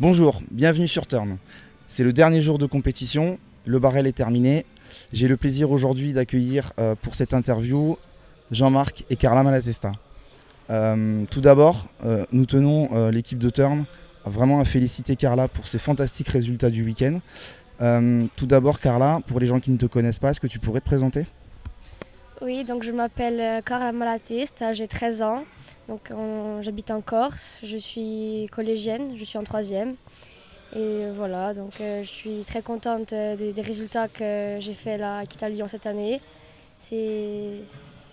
Bonjour, bienvenue sur Turn. C'est le dernier jour de compétition, le barrel est terminé. J'ai le plaisir aujourd'hui d'accueillir pour cette interview Jean-Marc et Carla Malatesta. Tout d'abord, nous tenons l'équipe de Turn vraiment à féliciter Carla pour ses fantastiques résultats du week-end. Tout d'abord Carla, pour les gens qui ne te connaissent pas, est-ce que tu pourrais te présenter ? Oui, donc je m'appelle Carla Malatesta, j'ai 13 ans. Donc j'habite en Corse, je suis collégienne, je suis en 3e. Et voilà, donc je suis très contente des résultats que j'ai fait là à Equita Lyon cette année. C'était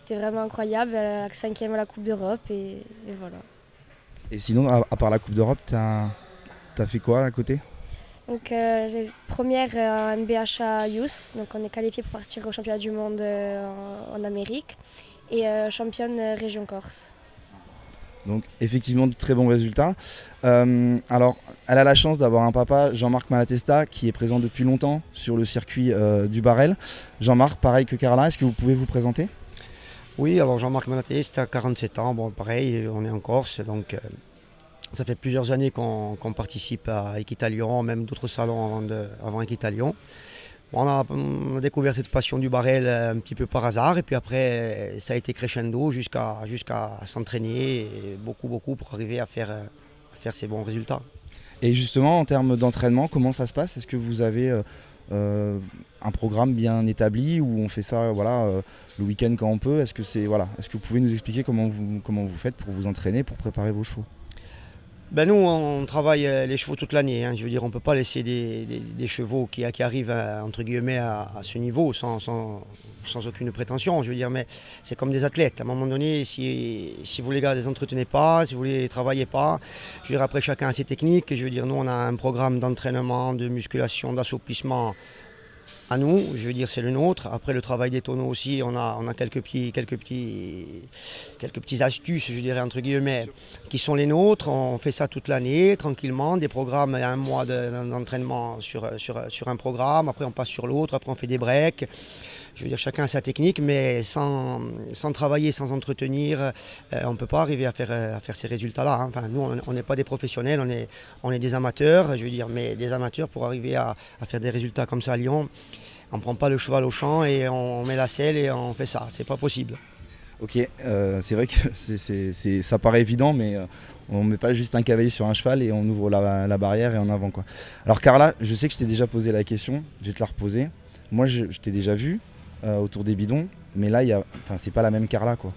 vraiment incroyable, 5e à la Coupe d'Europe et voilà. Et sinon, à part la Coupe d'Europe, t'as fait quoi à côté ? Donc j'ai première en NBHA Youth, donc on est qualifié pour partir au championnat du monde en Amérique et championne région Corse. Donc effectivement de très bons résultats. Alors elle a la chance d'avoir un papa, Jean-Marc Malatesta, qui est présent depuis longtemps sur le circuit du barrel. Jean-Marc, pareil que Carla, est-ce que vous pouvez vous présenter ? Oui, alors Jean-Marc Malatesta, 47 ans, bon pareil, on est en Corse, donc ça fait plusieurs années qu'on participe à Equita Lyon, même d'autres salons avant Equita Lyon. Bon, on a découvert cette passion du barrel un petit peu par hasard et puis après ça a été crescendo jusqu'à s'entraîner et beaucoup pour arriver à faire ces bons résultats. Et justement en termes d'entraînement, comment ça se passe ? Est-ce que vous avez un programme bien établi où on fait ça le week-end quand on peut ? Est-ce que vous pouvez nous expliquer comment vous faites pour vous entraîner, pour préparer vos chevaux ? Ben nous, on travaille les chevaux toute l'année. Je veux dire, on ne peut pas laisser des chevaux qui arrivent entre guillemets à ce niveau sans aucune prétention. Je veux dire, mais c'est comme des athlètes. À un moment donné, si vous les gars ne les entretenez pas, si vous ne les travaillez pas, je veux dire, après chacun a ses techniques. Je veux dire, nous, on a un programme d'entraînement, de musculation, d'assouplissement à nous, je veux dire c'est le nôtre. Après le travail des tonneaux aussi, on a quelques petites astuces, je dirais entre guillemets, qui sont les nôtres. On fait ça toute l'année, tranquillement, des programmes, un mois d'entraînement sur un programme, après on passe sur l'autre, après on fait des breaks. Je veux dire, chacun a sa technique, mais sans travailler, sans entretenir, on ne peut pas arriver à faire ces résultats-là. Enfin, nous, on n'est pas des professionnels, on est des amateurs, je veux dire, mais des amateurs pour arriver à faire des résultats comme ça à Lyon. On ne prend pas le cheval au champ et on met la selle et on fait ça. C'est pas possible. Ok, c'est vrai que ça paraît évident, mais on ne met pas juste un cavalier sur un cheval et on ouvre la barrière et en avant, quoi. Alors Carla, je sais que je t'ai déjà posé la question, je vais te la reposer. Moi, je t'ai déjà vu autour des bidons, mais là, c'est pas la même Carla, quoi.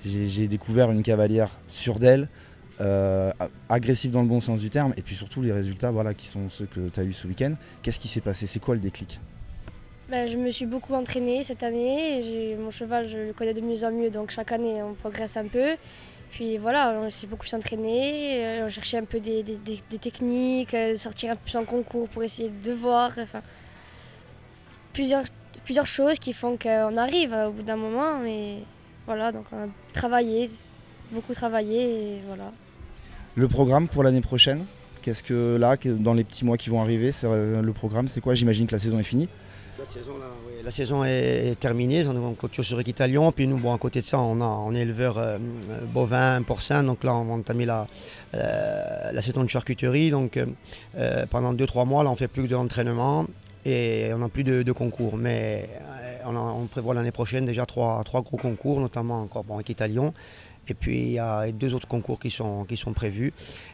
J'ai découvert une cavalière sûre d'elle, agressive dans le bon sens du terme, et puis surtout les résultats qui sont ceux que tu as eu ce week-end. Qu'est-ce qui s'est passé ? C'est quoi le déclic ? Je me suis beaucoup entraînée cette année. Mon cheval, je le connais de mieux en mieux, donc chaque année on progresse un peu. Puis voilà, on s'est beaucoup s'entraîner, on cherchait un peu des techniques, sortir un peu en concours pour essayer de voir. Enfin, plusieurs choses qui font qu'on arrive au bout d'un moment. Mais voilà, donc on a beaucoup travaillé et voilà. Le programme pour l'année prochaine ? Qu'est-ce que là, dans les petits mois qui vont arriver, le programme c'est quoi ? J'imagine que la saison est finie. La saison est terminée, on clôture sur Equita Lyon, puis nous, à côté de ça, on est éleveur bovin, porcin, donc là on va entamer la saison de charcuterie, donc pendant 2-3 mois, là on fait plus que de l'entraînement et on n'a plus de concours, mais on prévoit l'année prochaine déjà trois gros concours, notamment encore Equita Lyon. Et puis il y a 2 autres concours qui sont prévus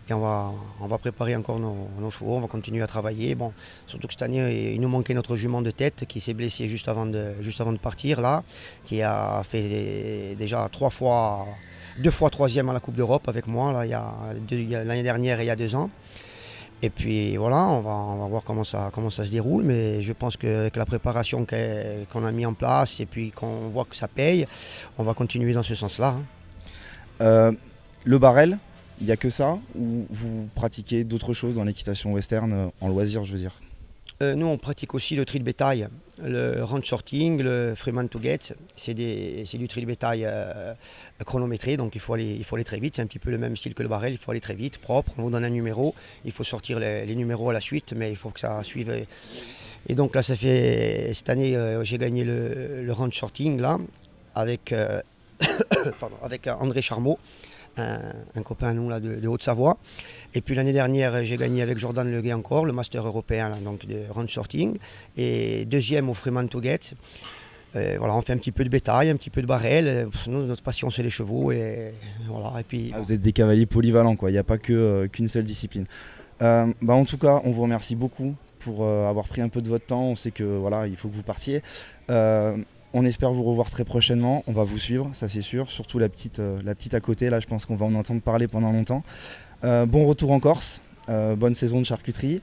et on va préparer encore nos chevaux, on va continuer à travailler. Bon, surtout que cette année, il nous manquait notre jument de tête qui s'est blessé juste avant de partir là, qui a fait déjà 2 fois 3e à la Coupe d'Europe avec moi là, il y a l'année dernière et il y a 2 ans. Et puis voilà, on va voir comment ça se déroule, mais je pense que la préparation qu'on a mis en place et puis qu'on voit que ça paye, on va continuer dans ce sens-là. Le barrel, il n'y a que ça ou vous pratiquez d'autres choses dans l'équitation western en loisir, je veux dire ? Nous, on pratique aussi le tri de bétail, le ranch sorting, le freeman to get. C'est du tri de bétail chronométré, donc il faut aller très vite. C'est un petit peu le même style que le barrel, il faut aller très vite, propre. On vous donne un numéro, il faut sortir les numéros à la suite, mais il faut que ça suive. Et donc là, cette année, j'ai gagné le ranch sorting là, avec André Charmeau, un copain à nous là, de Haute-Savoie. Et puis l'année dernière, j'ai gagné avec Jordan Leguet encore, le Master européen là, donc de round shorting. Et deuxième au Fremantle Gates. Voilà, on fait un petit peu de bétail, un petit peu de barrel. Nous, notre passion, c'est les chevaux. Et, voilà, et puis, Vous êtes des cavaliers polyvalents, quoi. Il n'y a pas qu'une seule discipline. En tout cas, on vous remercie beaucoup pour avoir pris un peu de votre temps. On sait que voilà, il faut que vous partiez. On espère vous revoir très prochainement. On va vous suivre, ça c'est sûr. Surtout la petite à côté. Là, je pense qu'on va en entendre parler pendant longtemps. Bon retour en Corse. Bonne saison de charcuterie.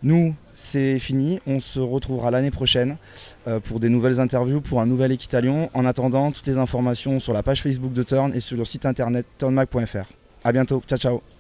Nous, c'est fini. On se retrouvera l'année prochaine pour des nouvelles interviews, pour un nouvel Équitalion. En attendant, toutes les informations sur la page Facebook de Turn et sur le site internet turnmag.fr. A bientôt. Ciao, ciao.